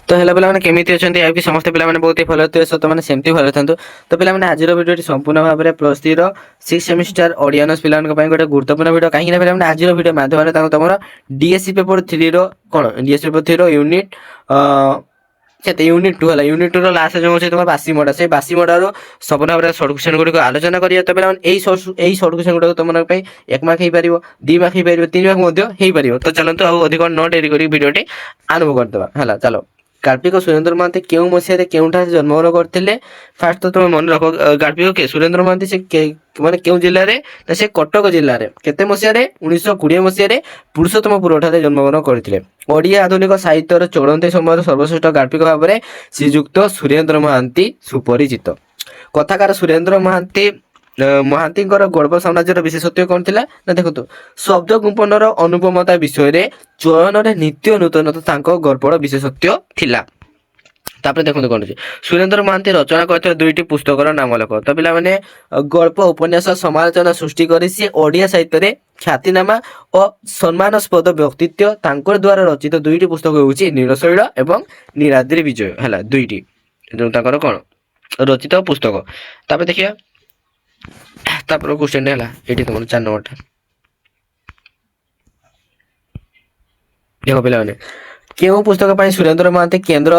तो हेलो पे केमी अच्छे समस्त पे बहुत ही भल थे सो मैंने सेमती भल था तो पे आज भिडियो संपूर्ण भाव में प्लस 3 सिक्स सेमिस्टर ऑडियंस पे गोटे गुरुत्वपूर्ण भिडियो कहीं पे आज भिडियो माध्यम तुम डीएससी पेपर 3 कौन डीएससी पेपर 3 यूनिट यूनिट 2 है यूनिट 2 लास्ट जो तुम बासी मडा से बासी मडार संपूर्ण भाव सर्ट क्वेश्चन गुड़िक आलोचना करिए तो पे सर्ट क्वेश्चन गुड़िक तुम 1 मार्क हो पार 2 मार्क हो पार 3 मार्क हो तो चलते अधिक न डेरी कर भिडियो आरंभ करदे है चलो गार्पिक सुरेंद्र महांती क्यों मसीह केउठार जन्मग्रहण करते फास्ट तो तुम मन रख गार्पिक के सुरेंद्र महांती से माने क्यों जिले में से कटक जिले में केते मसीह 1920 मसीह पुरुषोत्तमपुर ठारे जन्मग्रहण करते ओडिया आधुनिक साहित्यर चौड़ंती समय सर्वश्रेष्ठ गार्पिक भाव में श्रीजुक्त सुरेंद्र महांती सुपरिचित कथाकार सुरेंद्र महांती महांती गौरव साम्राज्यर विशेषत्व कौन थिला ना देखो शब्द गुंपनर अनुपमता विषय चयन नित्य नूतनता गौरव विशेषत्व थिला तापर देखो कौन सुरेंद्र महांती रचना करते दुईटी पुस्तकर नाम लिख तो पिला माने गल्प उपन्यास समालोचना सृष्टि करी से ओडिया साहित्य ख्यातिनामा और सम्मानस्पद व्यक्तित्व तांकर द्वारा रचित दुईटी पुस्तक होउची नीलशैल एवं नीलाद्री विजय है दुईटी कौन रचित पुस्तक तापर देखिए तापर क्वेश्चन है ये तुम 4 नंबर देखो पे क्यों पुस्तक पर सुरेंद्र महांती केंद्र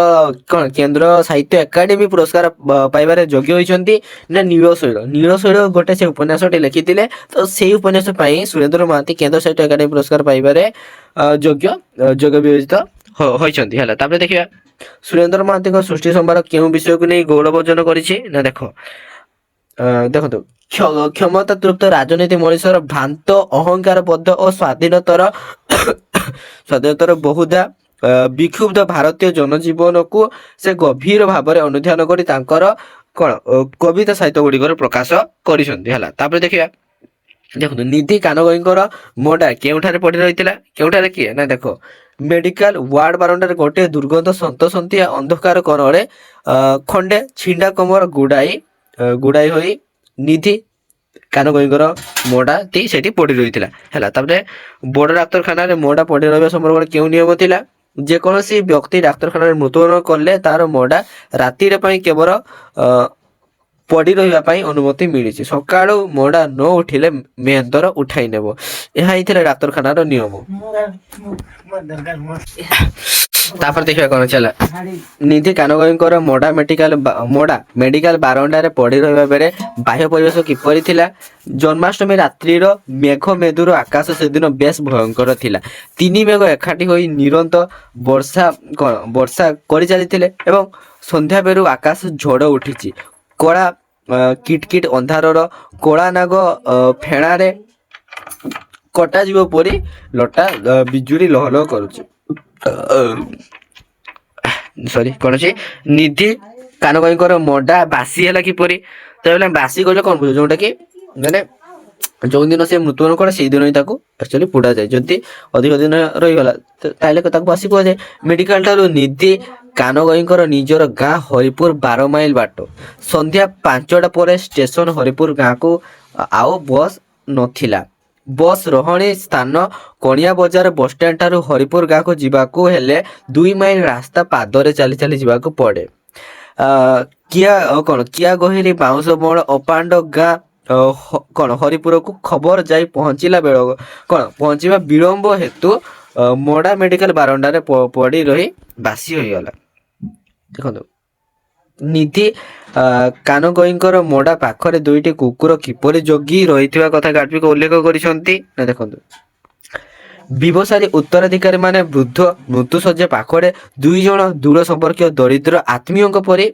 कौन केंद्र साहित्य एकाडेमी पुरस्कार पाइबार योग्य होती ना नीलशैल नीलशैल गोटे से उपन्यास लिखी तो से उपन्यास सुरेंद्र महांती केंद्र साहित्य एकाडेमी पुरस्कार पाइबार योग्य योग्य विवेचित होती है देखिए सुरेंद्र महांती सृष्टि संभार क्यों विषय को नहीं गौरव अर्जन कर देखो देखो क्षमता तृप्त राजनीति मनुष्यर भ्रांत अहंकार बद्ध और स्वाधीनतार बहुधा विक्षुब्ध भारतीय जनजीवन को से गभीर भाव में अनुध्यान कर कौन कविता साहित्य गुड़िक प्रकाश कर देखिए देखो निधि कानगईर मोडा केउठारे पड़ी रही केउठारे किए ना देखो मेडिकल वार्ड बारंडार गोटे दुर्गंध सन्तसंतिया अंधकार कणे खंडे छिंडा कमर गुड़ाई होई निधि कानगईर मोडा टी सेठी पड़ी रही है बड़ डाक्तखाना मोडा पड़ी रहा समय क्यों नियम थिला जेकोसी व्यक्ति डाक्तखाना मृत्युवरण कले तार मोडा राति केवल पड़ी रही अनुमति मिली सका मोडा न उठिले मेहंतर उठाई नेब यह डाक्तखानार नियम तापर देखिए कौन चला निधि कानगईर मोडा मेडिकल बारंडार पड़ी रहा बेले बाह्य परिवेश किपरि थिला जन्माष्टमी रात्रि मेघ मेदुर आकाश से दिन बेस भयंकर थिला 3 मेघ एकाठी होई निरंतर वर्षा करि चलिथिले एवं संध्या बेरु आकाश झड़ उठिछि कला किटकिट अंधारर कला नाग फेणारे कटा जीव परी लटा बिजुली लहलह करुछि सॉरी कौन अच्छे निधि कानगईर मोडा बासी है किपरि तो बासी कहले कौन बुझ जोटा कि मैंने जो दिन से मृत्युवरण करे से दिन ही एक्चुअली पोड़ा जाए जदि अधिक दिन रहीगला तो बासी कह जाए मेडिकल ठार निधि कानगईर निजर गाँ हरिपुर 12 माइल बाट संध्या 5टा पर स्टेशन हरिपुर गाँ को आओ बस नथिला बस रही स्थान कणिया बजार बस स्टैंड ठारू हरिपुर गाँ को जीवाकू हेले 2 माइल रास्ता पादरे चली चली जीवाकू पड़े किया गहिरी बाउंस बण अपांड गाँ कौन हरिपुर को खबर जाई पहुंचला बेल कौन पहुंचवा विलंब हेतु मोडा मेडिकल बारंडारे पड़ी रही बासी होगला देखो निधि कानगईर मोडा पाखरे 2टी कुकुर किपरि जगी रही कथा गार्पिक उल्लेख कर देखो व्यवसायी उत्तराधिकारी माने वृद्ध मृत्युशଯ୍ୟା पाखरे 2 जन दूर संपर्क दरिद्र आत्मीय परी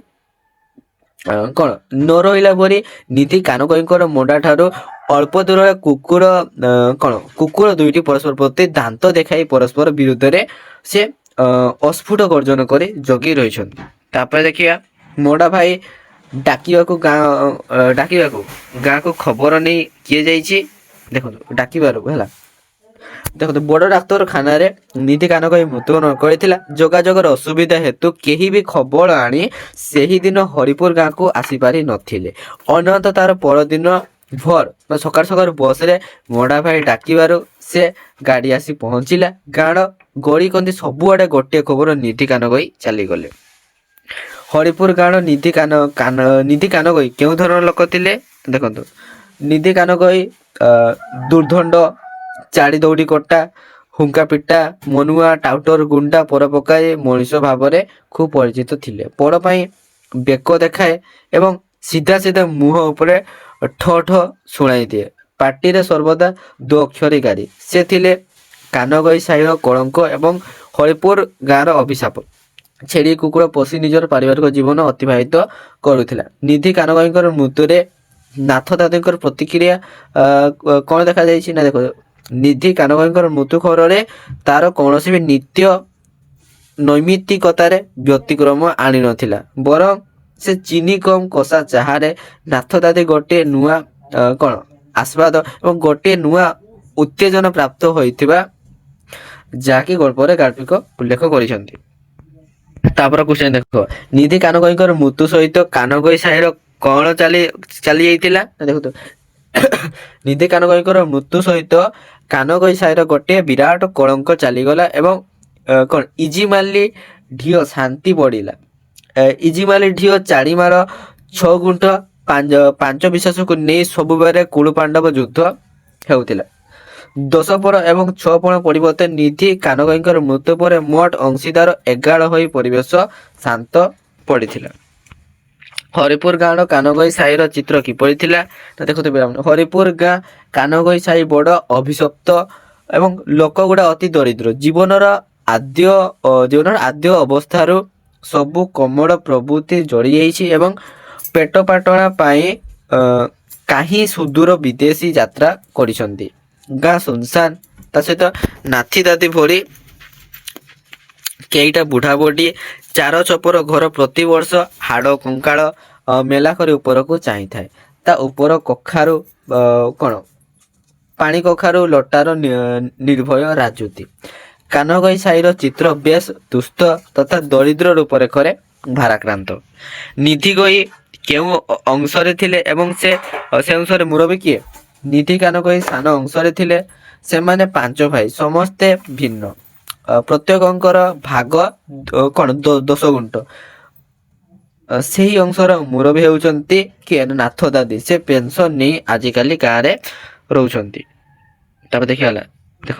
कौन न रहा परी निधि कानगईर मोडा ठारू अल्प दूर कुकुर कौन कुकुर 2टी परस्पर प्रति दांत देखाई परस्पर विरुद्ध रे से अस्फुट गर्जन कर जगी रही देखिए मोडा भाई डाकिबा गाँ को खबर नहीं किए जाइए देखो डाकिबार है देखो बड़ डाक्तखाना निधि कानगई मृत्युवरण करथिला जोगाजोगर असुविधा हेतु केही भी खबर आनी सेही दिन हरिपुर गाँ को आसी पारि नथिले अनंत तार परदिन भोर सकाल सकाल बस रे मोडा भाई डाकिबार ସେ ଗାଡ଼ି ଆସି ପହଞ୍ଚିଲା। ଗାଁର ଗଳି କନ୍ଦି ସବୁଆଡ଼େ ଗୋଟିଏ ଖବର, ନିଧି କାନଗୋଇ ଚାଲିଗଲେ। ହରିପୁର ଗାଁର ନିଧି କାନଗୋଇ କେଉଁ ଧରଣର ଲୋକ ଥିଲେ? ଦେଖନ୍ତୁ, ନିଧି କାନଗୋଇ ଦୁର୍ଦ୍ଦଣ୍ଡ, ଚାଡ଼ି ଦୌଡ଼ି କଟା, ହୁଙ୍କା ପିଟା, ମନୁଆ, ଟାଉଟର, ଗୁଣ୍ଡା, ପର ପକାଏ ମଣିଷ ଭାବରେ ଖୁବ୍ ପରିଚିତ ଥିଲେ। ପର ପାଇଁ ବେକ ଦେଖାଏ ଏବଂ ସିଧା ସିଧା ମୁହଁ ଉପରେ ଠ ଠ ଶୁଣାଇ ଦିଏ। ପାଟିରେ ସର୍ବଦା ଦୋ ଅକ୍ଷରୀ ଗାରି। ସେ ଥିଲେ କାନଗୋଇ ସାହିର କଳଙ୍କ ଏବଂ ହରିପୁର ଗାଁର ଅଭିଶାପ। ଛେଳି କୁକୁର ପୋଷି ନିଜର ପାରିବାରିକ ଜୀବନ ଅତିବାହିତ କରୁଥିଲା। ନିଧି କାନଗୋଇଙ୍କର ମୃତ୍ୟୁରେ ନାଥ ଦାଦୀଙ୍କର ପ୍ରତିକ୍ରିୟା କ'ଣ ଦେଖାଯାଇଛି ନା, ଦେଖ, ନିଧି କାନଗୋଇଙ୍କର ମୃତ୍ୟୁ ଖବରରେ ତାର କୌଣସି ବି ନିତ୍ୟ ନୈମିତ୍ତିକତାରେ ବ୍ୟତିକ୍ରମ ଆଣିନଥିଲା। ବରଂ ସେ ଚିନି କମ୍ କଷା ଚାହାରେ ନାଥ ଦାଦୀ ଗୋଟିଏ ନୂଆ ଆସ୍ୱାଦ ଏବଂ ଗୋଟିଏ ନୂଆ ଉତ୍ତେଜନା ପ୍ରାପ୍ତ ହୋଇଥିବା ଯାହାକି ଗଳ୍ପରେ ଗାଳ୍ପିକ ଉଲ୍ଲେଖ କରିଛନ୍ତି। ତାପରେ କ୍ୱେଶ୍ଚନ ଦେଖ, ନିଧି କାନଗୋଇଙ୍କର ମୃତ୍ୟୁ ସହିତ କାନଗୋଇ ସାହିର କ'ଣ ଚାଲି ଯାଇଥିଲା? ଦେଖନ୍ତୁ, ନିଧି କାନଗୋଇଙ୍କର ମୃତ୍ୟୁ ସହିତ କାନଗୋଇ ସାହିର ଗୋଟିଏ ବିରାଟ କଳଙ୍କ ଚାଲିଗଲା ଏବଂ ଇଜିମାଲି ଢିଅ ଶାନ୍ତି ବଢ଼ିଲା। ଇଜିମାଲି ଢିଅ ଚାଡ଼ିମାର 6 ଗୁଣ୍ଠ 5 ବିଶ୍ୱାସକୁ ନେଇ ସବୁବେଳେ କୁଳୁ ପାଣ୍ଡବ ଯୁଦ୍ଧ ହେଉଥିଲା। 10 ପଣ ଏବଂ 6 ପଣ ପରିବର୍ତ୍ତେ ନିଧି କାନଗୋଇଙ୍କର ମୃତ୍ୟୁ ପରେ ମୋଟ ଅଂଶୀଦାର 11 ହୋଇ ପରିବେଶ ଶାନ୍ତ ପଡ଼ିଥିଲା। ହରିପୁର ଗାଁର କାନଗୋଇ ସାହିର ଚିତ୍ର କିପରି ଥିଲା? ଦେଖନ୍ତୁ, ହରିପୁର ଗାଁ କାନଗୋଇ ସାହି ବଡ଼ ଅଭିଶପ୍ତ ଏବଂ ଲୋକଗୁଡ଼ା ଅତି ଦରିଦ୍ର। ଜୀବନର ଆଦ୍ୟ ଅବସ୍ଥାରୁ ସବୁ କମଳ ପ୍ରଭୃତି ଜଡ଼ିଯାଇଛି ଏବଂ ପେଟ ପାଟଣା ପାଇଁ କାହିଁ ସୁଦୂର ବିଦେଶୀ ଯାତ୍ରା କରିଛନ୍ତି। ଗାଁ ସୁନସାନ, ତା ସହିତ ନାଥି ଦାଦି ଭଳି କେଇଟା ବୁଢ଼ା ବୁଢ଼ୀ, ଚାର ଛପର ଘର ପ୍ରତିବର୍ଷ ହାଡ଼ କଙ୍କାଳ ମେଲା କରି ଉପରକୁ ଚାହିଁଥାଏ। ତା ଉପର କଖାରୁ ପାଣି କଖାରୁ ଲଟାର ନିର୍ଭୟ ରାଜୁତି। କାନଗୋଇ ସାହିର ଚିତ୍ର ବେଶ ଦୁସ୍ଥ ତଥା ଦରିଦ୍ର ରୂପରେଖରେ ଭାରାକ୍ରାନ୍ତ। ନିଧି ଗୋଇ କେଉଁ ଅଂଶରେ ଥିଲେ ଏବଂ ସେ ଅଂଶରେ ମୁରବୀ କିଏ? ନିଧି କାନଗୋଇ ସାନ ଅଂଶରେ ଥିଲେ। ସେମାନେ 5 ଭାଇ, ସମସ୍ତେ ଭିନ୍ନ। ପ୍ରତ୍ୟେକଙ୍କର ଭାଗ 10 ଗୁଣ୍ଠ। ସେହି ଅଂଶର ମୁରବୀ ହେଉଛନ୍ତି କିଏ? ନାଥ ଦାଦି। ସେ ପେନସନ ନେଇ ଆଜିକାଲି ଗାଁରେ ରହୁଛନ୍ତି। ତାପରେ ଦେଖିଗଲା, ଦେଖ,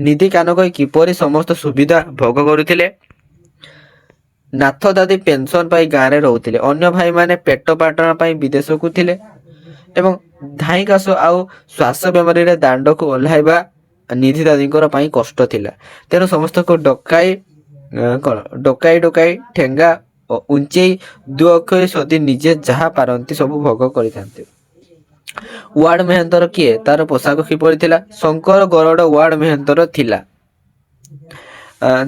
ନିଧି କାନଗୋଇ କିପରି ସମସ୍ତ ସୁବିଧା ଭୋଗ କରୁଥିଲେ? ନାଥ ଦାଦି ପେନସନ ପାଇ ଗାଁରେ ରହୁଥିଲେ। ଅନ୍ୟ ଭାଇମାନେ ପେଟ ପାଟଣା ପାଇଁ ବିଦେଶକୁ ଥିଲେ ଏବଂ ଧାଇଁ କାଶ ଆଉ ଶ୍ୱାସ ବେମାରୀରେ ଦାଣ୍ଡକୁ ଓହ୍ଲାଇବା ନିଧି ଦାଦିଙ୍କର ପାଇଁ କଷ୍ଟ ଥିଲା। ତେଣୁ ସମସ୍ତଙ୍କୁ ଡକାଇ ଠେଙ୍ଗା ଉଞ୍ଚେଇ 2 ଅକ୍ଷରୀ ଶୋଧି ନିଜେ ଯାହା ପାରନ୍ତି ସବୁ ଭୋଗ କରିଥାନ୍ତି। ୱାର୍ଡ ମେହେନ୍ତର କିଏ? ତାର ପୋଷାକ କିପରି ଥିଲା? ଶଙ୍କର ଗରଡ଼ ୱାର୍ଡ ମେହେନ୍ତର ଥିଲା।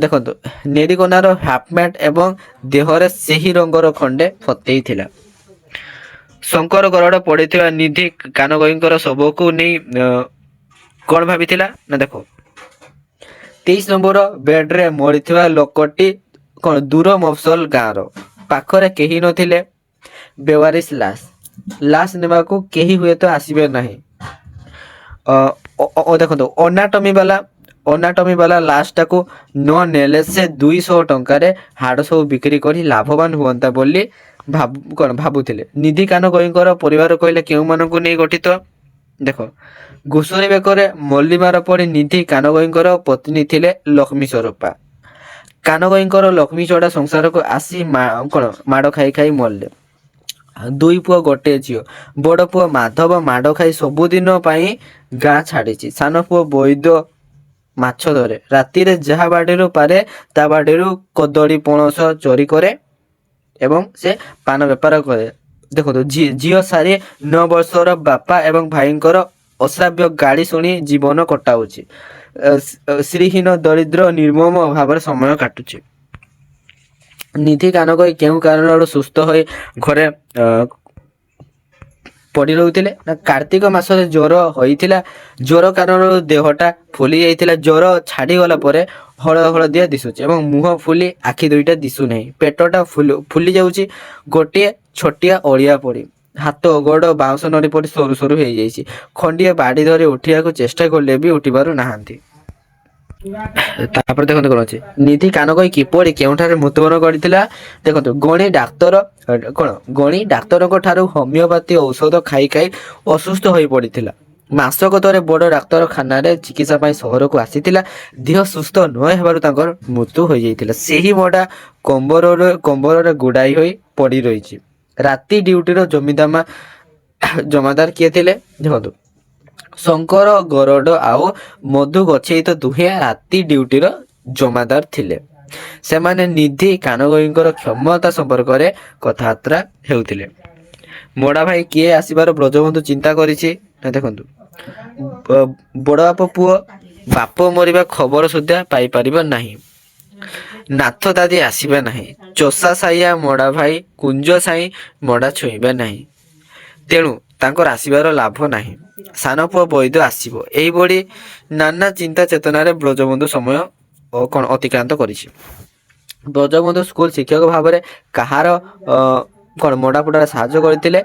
ଦେଖନ୍ତୁ, ନେରିକନାର ହାଫପ୍ୟାଣ୍ଟ ଏବଂ ଦେହରେ ସେହି ରଙ୍ଗର ଖଣ୍ଡେ ଫତେଇ ଥିଲା। ଶଙ୍କର ଗରଡ଼ ପଡ଼ିଥିବା ନିଧି କାନଗୋଇଙ୍କର ଶବକୁ ନେଇ କ'ଣ ଭାବିଥିଲା ନା, ଦେଖ, 23 ନମ୍ବର ବେଡ୍ରେ ମରିଥିବା ଲୋକଟି ଦୂର ମଫସଲ ଗାଁର। ପାଖରେ କେହି ନଥିଲେ। ବେୱାରିଶ ଲାଶ ନେବାକୁ କେହି ହୁଏତ ଆସିବେ ନାହିଁ। ଦେଖନ୍ତୁ, ଅନାଟମି ବାଲା ଲାଶଟାକୁ ନ ନେଲେ ସେ 200 ଟଙ୍କାରେ ହାଡ଼ ସବୁ ବିକ୍ରି କରି ଲାଭବାନ ହୁଅନ୍ତା ବୋଲି ଭାବୁଥିଲେ। ନିଧି କାନଗୋଇଙ୍କର ପରିବାର କହିଲେ କେଉଁମାନଙ୍କୁ ନେଇ ଗଠିତ? ଦେଖ, ଘୁଷୁରୀ ବେକରେ ମଲ୍ଲିମାର ପଡ଼ି ନିଧି କାନଗୋଇଙ୍କର ପତ୍ନୀ ଥିଲେ ଲକ୍ଷ୍ମୀ ସ୍ୱରୂପା। କାନଗୋଇଙ୍କର ଲକ୍ଷ୍ମୀ ଚଡ଼ା ସଂସାରକୁ ଆସି ମାଡ଼ ଖାଇ ମଲେ। 2 ପୁଅ 1 ଝିଅ। ବଡ଼ ପୁଅ ମାଧବ ମାଡ଼ ଖାଇ ସବୁଦିନ ପାଇଁ ଗାଁ ଛାଡ଼ିଛି। ସାନ ପୁଅ ବୈଦ ମାଛ ଧରେ। ରାତିରେ ଯାହା ବାଡ଼ିରୁ ପାରେ ତା ବାଡ଼ିରୁ କଦଳୀ ପଣସ ଚୋରି କରେ ଏବଂ ସେ ପାନ ବେପାର କରେ। ଦେଖନ୍ତୁ, ଝିଅ ସାରି 9 ବର୍ଷର ବାପା ଏବଂ ଭାଇଙ୍କର ଅଶ୍ରାବ୍ୟ ଗାଳି ଶୁଣି ଜୀବନ କଟାଉଛି। ଶ୍ରୀହୀନ ଦରିଦ୍ର ନିର୍ମମ ଭାବରେ ସମୟ କାଟୁଛି। ନିଧି କାନଗୋଇ କେଉଁ କାରଣରୁ ସୁସ୍ଥ ହୋଇ ଘରେ ପଡ଼ି ରହୁଥିଲେ ନା, କାର୍ତ୍ତିକ ମାସରେ ଜ୍ୱର ହୋଇଥିଲା। ଜ୍ୱର କାରଣରୁ ଦେହଟା ଫୁଲି ଯାଇଥିଲା। ଜ୍ୱର ଛାଡ଼ିଗଲା ପରେ ହଳଦିଆ ଦିଶୁଛି ଏବଂ ମୁହଁ ଫୁଲି ଆଖି ଦୁଇଟା ଦିଶୁନାହିଁ। ପେଟଟା ଫୁଲି ଯାଉଛି ଗୋଟିଏ ଛୋଟିଆ ଅଳିଆ ପଡ଼ି। ହାତ ଗୋଡ଼ ବାଉଁଶ ନଡ଼ି ପରି ସରୁ ସରୁ ହେଇଯାଇଛି। ଖଣ୍ଡିଏ ବାଡ଼ି ଧରି ଉଠିବାକୁ ଚେଷ୍ଟା କଲେ ବି ଉଠି ପାରୁନାହାନ୍ତି। ତାପରେ ଦେଖନ୍ତୁ କଣ ଅଛି, ନିଧି କାନକଇ କିପରି କେଉଁଠାରେ ମୃତ୍ୟୁବରଣ କରିଥିଲା। ଦେଖନ୍ତୁ ଗଣି ଡାକ୍ତରଙ୍କ ଠାରୁ ହୋମିଓପାଥି ଔଷଧ ଖାଇ ଖାଇ ଅସୁସ୍ଥ ହୋଇ ପଡ଼ିଥିଲା। ମାସକ ଥରେ ବଡ଼ ଡାକ୍ତରଖାନାରେ ଚିକିତ୍ସା ପାଇଁ ସହରକୁ ଆସିଥିଲା। ଦେହ ସୁସ୍ଥ ନ ହେବାରୁ ତାଙ୍କର ମୃତ୍ୟୁ ହୋଇଯାଇଥିଲା। ସେହି ମଡ଼ା କମ୍ବରରେ ଗୁଡ଼ାଇ ହୋଇ ପଡ଼ି ରହିଛି। ରାତି ଡ୍ୟୁଟିର ଜମାଦାର କିଏ ଥିଲେ? ଦେଖନ୍ତୁ ଶଙ୍କର ଗରଡ଼ ଆଉ ମଧୁ ଗଛେଇ ତ ଦୁହେଁ ରାତି ଡ୍ୟୁଟିର ଜମାଦାର ଥିଲେ। ସେମାନେ ନିଧି କାନଗଇଙ୍କର କ୍ଷମତା ସମ୍ପର୍କରେ କଥାବାର୍ତ୍ତା ହେଉଥିଲେ। ମଡ଼ା ଭାଇ କିଏ ଆସିବାର ବ୍ରଜବନ୍ଧୁ ଚିନ୍ତା କରିଛି ନା ଦେଖନ୍ତୁ, ବଡ଼ ବାପ ପୁଅ ବାପ ମରିବା ଖବର ସୁଦ୍ଧା ପାଇପାରିବ ନାହିଁ। ନାଥ ଦାଦି ଆସିବେ ନାହିଁ। ଚଷା ସାଇଆ ମଡ଼ା ଭାଇ କୁଞ୍ଜ ସାଇ ମଡ଼ା ଛୁଇଁବେ ନାହିଁ। ତେଣୁ ତାଙ୍କର ଆସିବାର ଲାଭ ନାହିଁ। ସାନ ପୁଅ ବୈଦ୍ୟ ଆସିବ। ଏହିଭଳି ନାନା ଚିନ୍ତା ଚେତନାରେ ବ୍ରଜବନ୍ଧୁ ସମୟ ଅତିକ୍ରାନ୍ତ କରିଛି। ବ୍ରଜବନ୍ଧୁ ସ୍କୁଲ ଶିକ୍ଷକ ଭାବରେ କାହାର ମଡ଼ାପଡ଼ାରେ ସାହାଯ୍ୟ କରିଥିଲେ।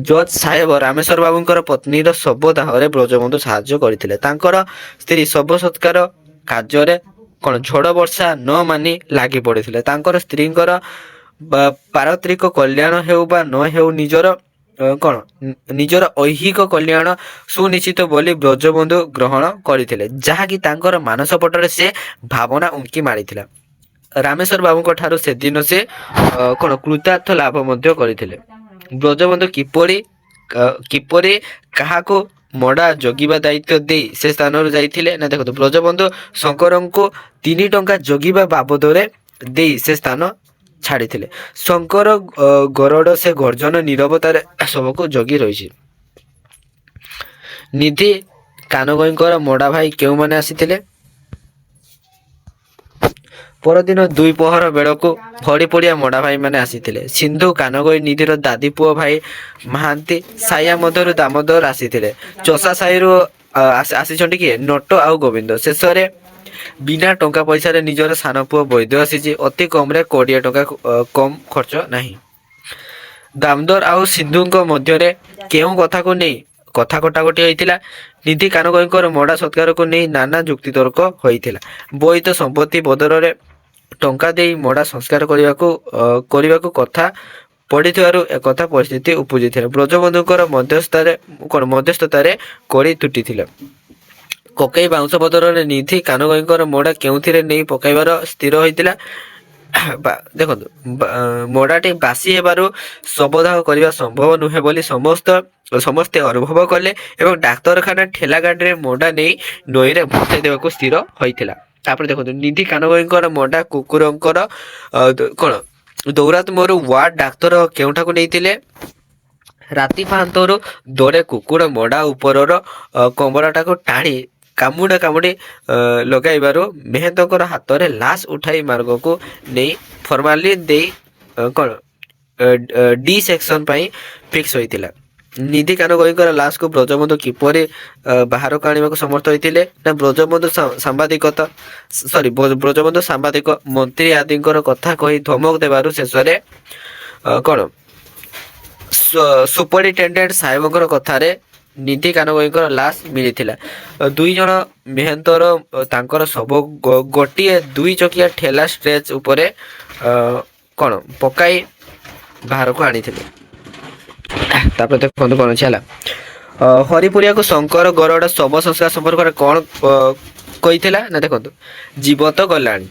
ଜଜ୍ ସାହେବ ରାମେଶ୍ୱର ବାବୁଙ୍କର ପତ୍ନୀର ଶବ ଦାହରେ ବ୍ରଜବନ୍ଧୁ ସାହାଯ୍ୟ କରିଥିଲେ। ତାଙ୍କର ସ୍ତ୍ରୀ ଶବ ସତ୍କାର କାର୍ଯ୍ୟରେ ଝଡ଼ ବର୍ଷା ନ ମାନି ଲାଗି ପଡ଼ିଥିଲେ। ତାଙ୍କର ସ୍ତ୍ରୀଙ୍କର ପାରିତ୍ରିକ କଲ୍ୟାଣ ହେଉ ବା ନ ହେଉ ନିଜର ଐହିକ କଲ୍ୟାଣ ସୁନିଶ୍ଚିତ ବୋଲି ବ୍ରଜବନ୍ଧୁ ଗ୍ରହଣ କରିଥିଲେ, ଯାହାକି ତାଙ୍କର ମାନସ ପଟରେ ସେ ଭାବନା ଉଙ୍କି ମାରିଥିଲା। ରାମେଶ୍ୱର ବାବୁଙ୍କ ଠାରୁ ସେଦିନ ସେ କୃତାର୍ଥ ଲାଭ ମଧ୍ୟ କରିଥିଲେ। ବ୍ରଜବନ୍ଧୁ କିପରି କାହାକୁ ମଡ଼ା ଜଗିବା ଦାୟିତ୍ୱ ଦେଇ ସେ ସ୍ଥାନରୁ ଯାଇଥିଲେ ନା ଦେଖନ୍ତୁ, ବ୍ରଜବନ୍ଧୁ ଶଙ୍କରଙ୍କୁ 3 ଟଙ୍କା ଜଗିବା ବାବଦରେ ଦେଇ ସେ ସ୍ଥାନ ଛାଡ଼ିଥିଲେ। ଶଙ୍କର ଗରଡ଼ ସେ ଗର୍ଜନ ନୀରବତାରେ ସବୁକୁ ଜଗି ରହିଛି। ନିଧି କାନଗଇଙ୍କର ମଡ଼ା ଭାଇ କେଉଁମାନେ ଆସିଥିଲେ? ପରଦିନ 2 ପହର ବେଳକୁ ଫଡ଼ିପଡ଼ିଆ ମଡ଼ା ଭାଇମାନେ ଆସିଥିଲେ। ସିନ୍ଧୁ କାନଗଇ ନିଧିର ଦାଦି ପୁଅ ଭାଇ ମହାନ୍ତି, ସାୟା ମଧ୍ୟରୁ ଦାମୋଦର ଆସିଥିଲେ। ଚଷା ସାହିରୁ ଆସିଛନ୍ତି କିଏ? ନଟ ଆଉ ଗୋବିନ୍ଦ। ଶେଷରେ ବିନା ଟଙ୍କା ପଇସାରେ ନିଜର ସାନ ପୁଅ ବୈଦ୍ୟ ଆସିଛି। ଅତି କମରେ 20 ଟଙ୍କା କମ ଖର୍ଚ୍ଚ ନାହିଁ। ଦାମୋଦର ଆଉ ସିନ୍ଧୁଙ୍କ ମଧ୍ୟରେ କେଉଁ କଥାକୁ ନେଇ କଥା କଟାକଟି ହୋଇଥିଲା? ନିଧି କାନଗଇଙ୍କର ମଡ଼ା ସତ୍କାରକୁ ନେଇ ନାନା ଯୁକ୍ତିତର୍କ ହୋଇଥିଲା। ବୋଇତ ସମ୍ପତ୍ତି ବଦଳରେ ଟଙ୍କା ଦେଇ ମଡ଼ା ସଂସ୍କାର କରିବାକୁ କଥା ପଡ଼ିଥିବାରୁ ଏକଥା ପରିସ୍ଥିତି ଉପୁଜିଥିଲା। ବ୍ରଜବନ୍ଧୁଙ୍କର ମଧ୍ୟସ୍ଥତାରେ କଳି ତୁଟିଥିଲା। କକେଇ ବାଉଁଶ ବଦଳରେ ନିଧି କାନଗଇଙ୍କର ମଡ଼ା କେଉଁଥିରେ ନେଇ ପକାଇବାର ସ୍ଥିର ହୋଇଥିଲା? ଦେଖନ୍ତୁ, ମଡ଼ାଟି ବାସି ହେବାରୁ ଶବଦାହ କରିବା ସମ୍ଭବ ନୁହେଁ ବୋଲି ସମସ୍ତେ ଅନୁଭବ କଲେ ଏବଂ ଡାକ୍ତରଖାନା ଠେଲା ଗାଡ଼ିରେ ମଡ଼ା ନେଇ ନଈରେ ଭସାଇ ଦେବାକୁ ସ୍ଥିର ହୋଇଥିଲା। ତାପରେ ଦେଖନ୍ତୁ, ନିଧି କାନଗଇଙ୍କର ମଡ଼ା କୁକୁରଙ୍କର ଦୌରାତ୍ମରୁ ୱାର୍ଡ ଡାକ୍ତର କେଉଁଠାକୁ ନେଇଥିଲେ? ରାତି ପାହାନ୍ତରୁ ଦୋରେ କୁକୁର ମଡ଼ା ଉପରର କମ୍ବଳଟାକୁ ଟାଣି କାମୁଡ଼ି ଲଗାଇବାରୁ ମେହେନ୍ଦଙ୍କର ହାତରେ ଲାଶ ଉଠାଇ ମାର୍ଗକୁ ନେଇ ଫର୍ମାଲିନ ଦେଇ ଡି ସେକ୍ସନ ପାଇଁ ଫିକ୍ସ ହୋଇଥିଲା। ନିଧି କାନଗଇଙ୍କର ଲାଶକୁ ବ୍ରଜବନ୍ଧୁ କିପରି ବାହାରକୁ ଆଣିବାକୁ ସମର୍ଥ ହୋଇଥିଲେ ନା ବ୍ରଜବନ୍ଧୁ ସାମ୍ବାଦିକ ମନ୍ତ୍ରୀ ଆଦିଙ୍କର କଥା କହି ଧମକ ଦେବାରୁ ଶେଷରେ ସୁପରିଟେଣ୍ଡେଣ୍ଟ ସାହେବଙ୍କର କଥାରେ ନିଧି କାନଗଇଙ୍କର ଲାଶ ମିଳିଥିଲା। 2 ଜଣ ମେହେନ୍ତର ତାଙ୍କର ଶବ ଗୋଟିଏ 2 ଚକିଆ ଠେଲା ଷ୍ଟ୍ରେଚ୍ ଉପରେ ପକାଇ ବାହାରକୁ ଆଣିଥିଲେ। ତାପରେ ଦେଖନ୍ତୁ କଣ ଅଛି ହେଲା। ହରିପୁରିଆକୁ ଶଙ୍କର ଗରଡ଼ ଶବ ସଂସ୍କାର ସମ୍ପର୍କରେ କଣ କହିଥିଲା ନା ଦେଖନ୍ତୁ, ଜୀବତ ଗଲାଣି,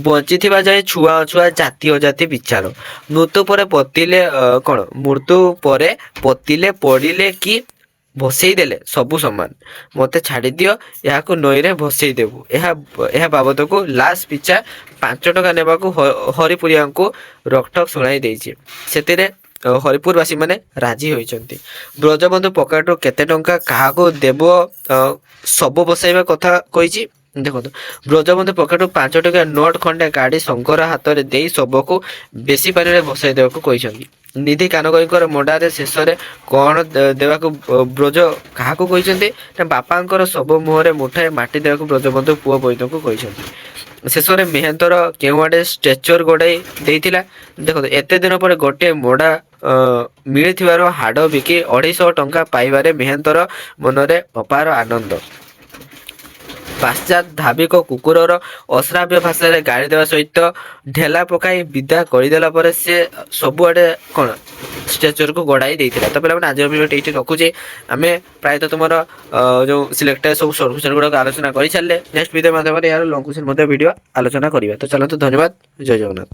ବଞ୍ଚିଥିବା ଯାଏ ଛୁଆ ଅଛୁଆ ଜାତି ଅଜାତି ବିଚାର, ମୃତ୍ୟୁ ପରେ ପୋତିଲେ ପଡ଼ିଲେ କି ଭସେଇ ଦେଲେ ସବୁ ସମାନ। ମୋତେ ଛାଡ଼ିଦିଅ, ଏହାକୁ ନଈରେ ଭସେଇ ଦେବୁ। ଏହା ବାବଦକୁ ଲାଶ ପିଛା 5 ଟଙ୍କା ନେବାକୁ ହରିପୁରିଆଙ୍କୁ ରକଠକ ଶୁଣାଇ ଦେଇଛି। ସେଥିରେ ହରିପୁରବାସୀ ମାନେ ରାଜି ହୋଇଛନ୍ତି। ବ୍ରଜବନ୍ଧୁ ପକେଟରୁ କେତେ ଟଙ୍କା କାହାକୁ ଦେବ ଶବ ବସାଇବା କଥା କହିଛି? ଦେଖନ୍ତୁ, ବ୍ରଜବନ୍ଧୁ ପକେଟରୁ 5 ଟଙ୍କା ନୋଟ ଖଣ୍ଡେ କାଢ଼ି ଶଙ୍କର ହାତରେ ଦେଇ ଶବକୁ ବେଶୀ ପାଣିରେ ଭସାଇ ଦେବାକୁ କହିଛନ୍ତି। ନିଧି କାନଗଇଙ୍କର ମଡ଼ାରେ ଶେଷରେ କଣ ଦେବାକୁ ବ୍ରଜ କାହାକୁ କହିଛନ୍ତି ନା ବାପାଙ୍କର ଶବ ମୁହଁରେ ମୁଠାଏ ମାଟି ଦେବାକୁ ବ୍ରଜବନ୍ଧୁ ପୁଅ ବୈଦ୍ୟଙ୍କୁ କହିଛନ୍ତି। ଶେଷରେ ମେହେନ୍ତର କେଉଁ ଆଡ଼େ ଷ୍ଟ୍ରେଚର ଗୋଡ଼ାଇ ଦେଇଥିଲା। ଦେଖନ୍ତୁ ଏତେ ଦିନ ପରେ ଗୋଟିଏ ମୋଡ଼ା ମିଳିଥିବାରୁ ହାଡ଼ ବିକି 250 ଟଙ୍କା ପାଇବାରେ ମେହେନ୍ତର ମନରେ ଅପାର ଆନନ୍ଦ। ପାଶ୍ଚାତ୍ ଧାବିକ କୁକୁରର ଅଶ୍ରାବ୍ୟ ଭାଷାରେ ଗାଳି ଦେବା ସହିତ ଢେଲା ପକାଇ ବିଦା କରିଦେଲା ପରେ ସେ ସବୁଆଡ଼େ କ'ଣ ଷ୍ଟ୍ରେଚରକୁ ଗଡ଼ାଇ ଦେଇଥିଲା। ତ ପିଲାମାନେ ଆଜିର ଭିଡ଼ିଓଟି ଏଇଠି ରଖୁଛି। ଆମେ ପ୍ରାୟତଃ ତୁମର ଯେଉଁ ସିଲେକ୍ଟେଡ଼ ସବୁ ସଲ୍ୟୁସନ୍ ଗୁଡ଼ାକ ଆଲୋଚନା କରିସାରିଲେ ନେକ୍ସଟ ଭିଡ଼ିଓ ମାଧ୍ୟମରେ ଏହାର ଲଙ୍ଗ କ୍ୱେଶ୍ଚନ୍ ମଧ୍ୟ ଭିଡ଼ିଓ ଆଲୋଚନା କରିବା। ତ ଚାଲନ୍ତୁ ଧନ୍ୟବାଦ, ଜୟ ଜଗନ୍ନାଥ।